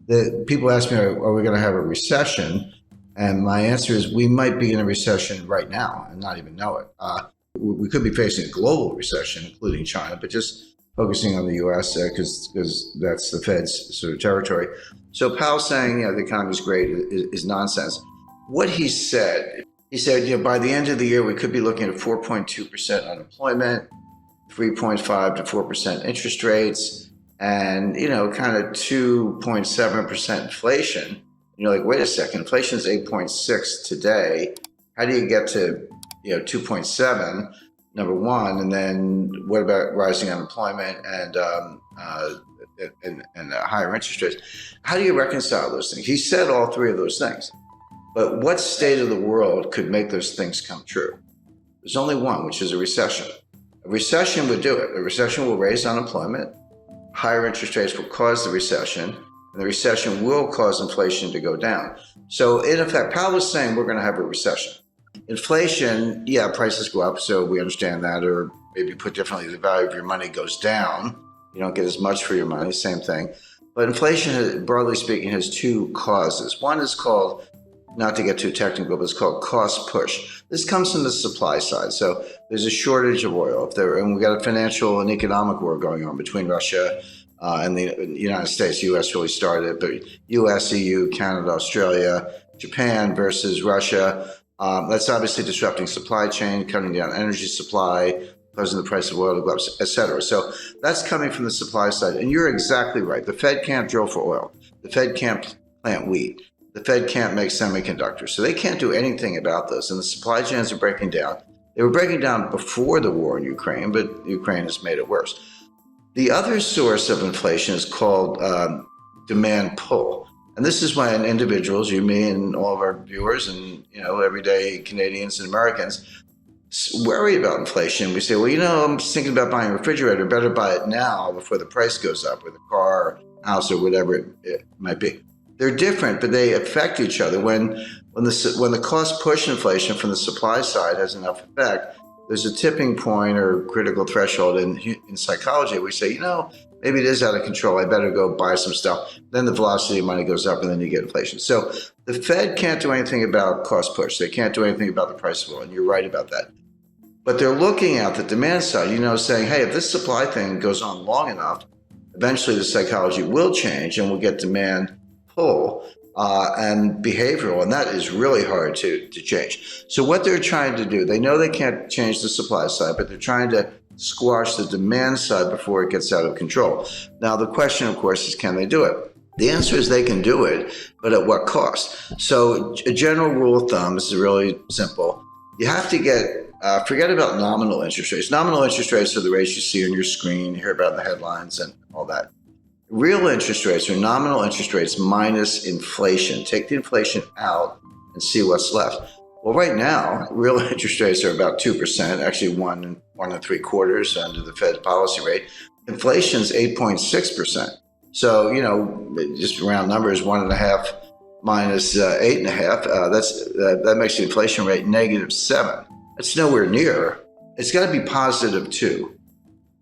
The people ask me, are we going to have a recession? And my answer is we might be in a recession right now and not even know it. We could be facing a global recession, including China, but just focusing on the U.S. Because that's the Fed's sort of territory. So Powell saying, the economy is great is nonsense. What he said, by the end of the year, we could be looking at 4.2% unemployment, 3.5 to 4% interest rates, and, kind of 2.7% inflation. You're like, wait a second, inflation is 8.6 today. How do you get to, 2.7, number one? And then what about rising unemployment and higher interest rates? How do you reconcile those things? He said all three of those things. But what state of the world could make those things come true? There's only one, which is a recession. A recession would do it. A recession will raise unemployment. Higher interest rates will cause the recession. And the recession will cause inflation to go down. So in effect, Powell was saying we're going to have a recession. Inflation, prices go up, so we understand that, or maybe put differently, the value of your money goes down. You don't get as much for your money, same thing. But inflation, broadly speaking, has two causes. One is called, not to get too technical, but it's called cost push. This comes from the supply side. So there's a shortage of oil, and we've got a financial and economic war going on between Russia and the United States. The U.S. really started, but U.S., EU, Canada, Australia, Japan versus Russia. That's obviously disrupting supply chain, cutting down energy supply, causing the price of oil to go up, et cetera. So that's coming from the supply side. And you're exactly right. The Fed can't drill for oil. The Fed can't plant wheat. The Fed can't make semiconductors. So they can't do anything about this. And the supply chains are breaking down. They were breaking down before the war in Ukraine, but Ukraine has made it worse. The other source of inflation is called demand pull. And this is when individuals, you, me, and all of our viewers and, everyday Canadians and Americans worry about inflation. We say, well, I'm just thinking about buying a refrigerator. Better buy it now before the price goes up, or the car, house, or whatever it might be. They're different, but they affect each other. When the cost push inflation from the supply side has enough effect, there's a tipping point or critical threshold in psychology. We say, maybe it is out of control. I better go buy some stuff. Then the velocity of money goes up, and then you get inflation. So the Fed can't do anything about cost push. They can't do anything about the price of oil, and you're right about that. But they're looking at the demand side, saying, hey, if this supply thing goes on long enough, eventually the psychology will change, and we'll get demand pull and behavioral, and that is really hard to change. So what they're trying to do, they know they can't change the supply side, but they're trying to squash the demand side before it gets out of control. Now, the question, of course, is can they do it? The answer is they can do it, but at what cost? So a general rule of thumb, this is really simple. You have to forget about nominal interest rates. Nominal interest rates are the rates you see on your screen, you hear about in the headlines and all that. Real interest rates are nominal interest rates minus inflation. Take the inflation out and see what's left. Well, right now, real interest rates are about 2%, actually 1.75% under the Fed's policy rate. Inflation's 8.6%. So, just round numbers, 1.5 minus 8.5, that makes the inflation rate -7. That's nowhere near. It's got to be +2.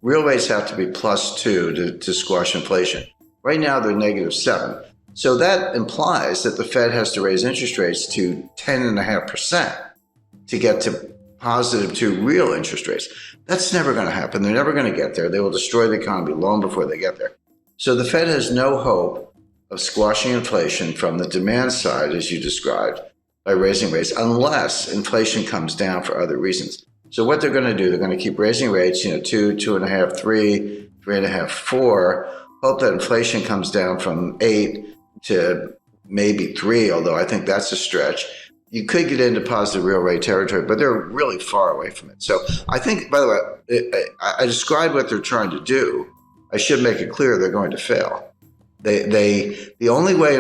Real rates have to be +2 to squash inflation. Right now, they're -7. So that implies that the Fed has to raise interest rates to 10.5% to get to +2 real interest rates. That's never going to happen. They're never going to get there. They will destroy the economy long before they get there. So the Fed has no hope of squashing inflation from the demand side, as you described, by raising rates, unless inflation comes down for other reasons. So what they're going to do, they're going to keep raising rates, 2, 2.5, 3, 3.5, 4, hope that inflation comes down from 8 to maybe 3, although I think that's a stretch. You could get into positive real rate territory, but they're really far away from it. So I think, by the way, I described what they're trying to do. I should make it clear they're going to fail. The only way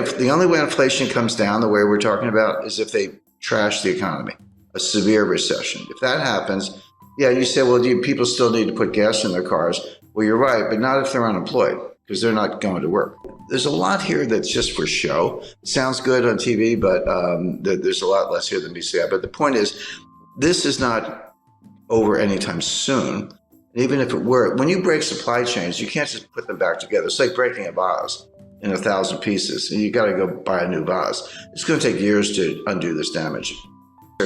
inflation comes down, the way we're talking about, is if they trash the economy, a severe recession. If that happens, you say, well, do people still need to put gas in their cars? Well, you're right, but not if they're unemployed, because they're not going to work. There's a lot here that's just for show. It sounds good on TV, but there's a lot less here than meets the eye. But the point is, this is not over anytime soon. And even if it were, when you break supply chains, you can't just put them back together. It's like breaking a vase. in 1,000 pieces. And you got to go buy a new vase. It's going to take years to undo this damage.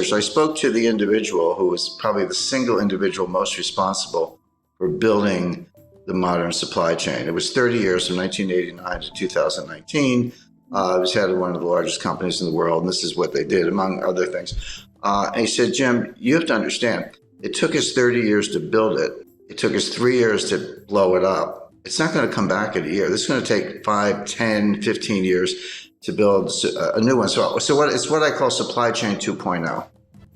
So I spoke to the individual who was probably the single individual most responsible for building the modern supply chain. It was 30 years from 1989 to 2019. It was head of one of the largest companies in the world, and this is what they did, among other things. And he said, Jim, you have to understand, it took us 30 years to build it. It took us 3 years to blow it up. It's not going to come back in a year. This is going to take 5, 10, 15 years to build a new one. So it's what I call supply chain 2.0.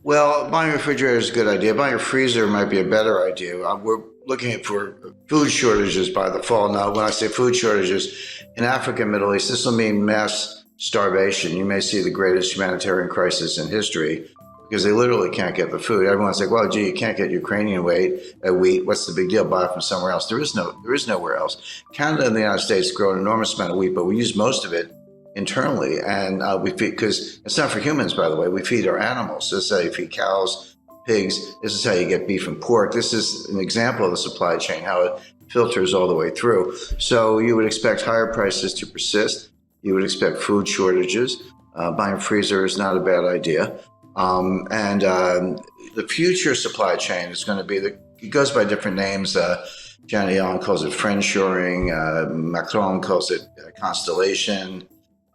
Well, buying a refrigerator is a good idea. Buying a freezer might be a better idea. We're looking for food shortages by the fall. Now, when I say food shortages, in Africa and Middle East, this will mean mass starvation. You may see the greatest humanitarian crisis in history because they literally can't get the food. Everyone's like, well, gee, you can't get Ukrainian wheat. What's the big deal? Buy it from somewhere else. There is nowhere else. Canada and the United States grow an enormous amount of wheat, but we use most of it internally, and we feed, because it's not for humans, by the way, we feed our animals. This is how you feed cows, pigs. This is how you get beef and pork. This is an example of the supply chain, how it filters all the way through. So you would expect higher prices to persist. You would expect food shortages. Buying a freezer is not a bad idea. The future supply chain is going to be, it goes by different names. Janet Yellen calls it friendshoring. Macron calls it constellation.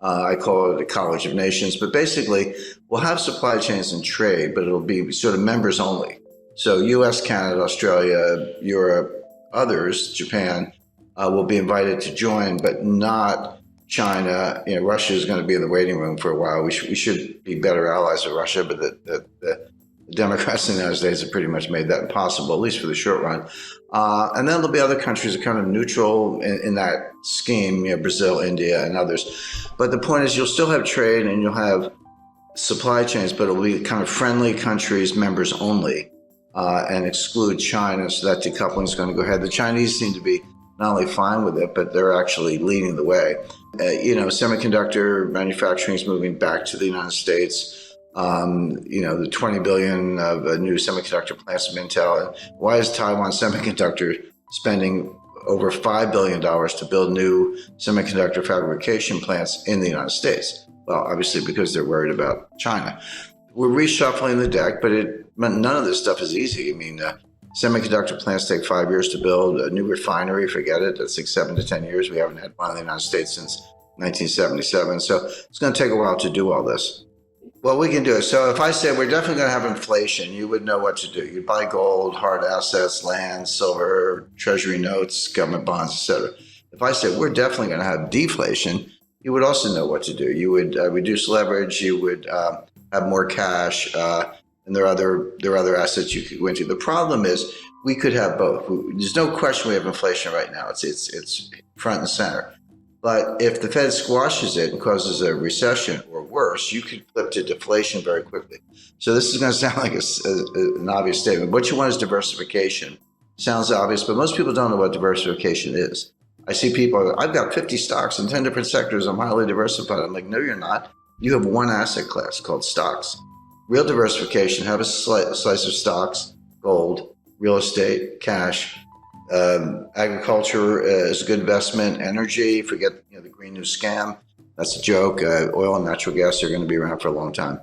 I call it a college of nations, but basically we'll have supply chains and trade, but it'll be sort of members only. So US, Canada, Australia, Europe, others, Japan, will be invited to join, but not China. Russia is going to be in the waiting room for a while. We should be better allies with Russia, but the Democrats in the United States have pretty much made that impossible, at least for the short run. And then there'll be other countries that are kind of neutral in that scheme, Brazil, India, and others. But the point is, you'll still have trade and you'll have supply chains, but it'll be kind of friendly countries, members only, and exclude China. So that decoupling is going to go ahead. The Chinese seem to be not only fine with it, but they're actually leading the way. Semiconductor manufacturing is moving back to the United States. The 20 billion of new semiconductor plants from Intel. And why is Taiwan Semiconductor spending over $5 billion to build new semiconductor fabrication plants in the United States? Well, obviously because they're worried about China. We're reshuffling the deck, but none of this stuff is easy. Semiconductor plants take 5 years to build. A new refinery, forget it. That's like 7 to 10 years. We haven't had one in the United States since 1977. So it's going to take a while to do all this. Well, we can do it. So if I said we're definitely going to have inflation, you would know what to do. You'd buy gold, hard assets, land, silver, treasury notes, government bonds, etc. If I said we're definitely going to have deflation, you would also know what to do. You would reduce leverage. You would have more cash, and there are other assets you could go into. The problem is we could have both. There's no question we have inflation right now. It's front and center. But if the Fed squashes it and causes a recession or worse, you could flip to deflation very quickly. So this is going to sound like an obvious statement. What you want is diversification. Sounds obvious, but most people don't know what diversification is. I see people, I've got 50 stocks in 10 different sectors. I'm highly diversified. I'm like, no, you're not. You have one asset class called stocks. Real diversification, have a slice of stocks, gold, real estate, cash. Agriculture is a good investment. Energy, forget the Green New Scam. That's a joke. Oil and natural gas are going to be around for a long time.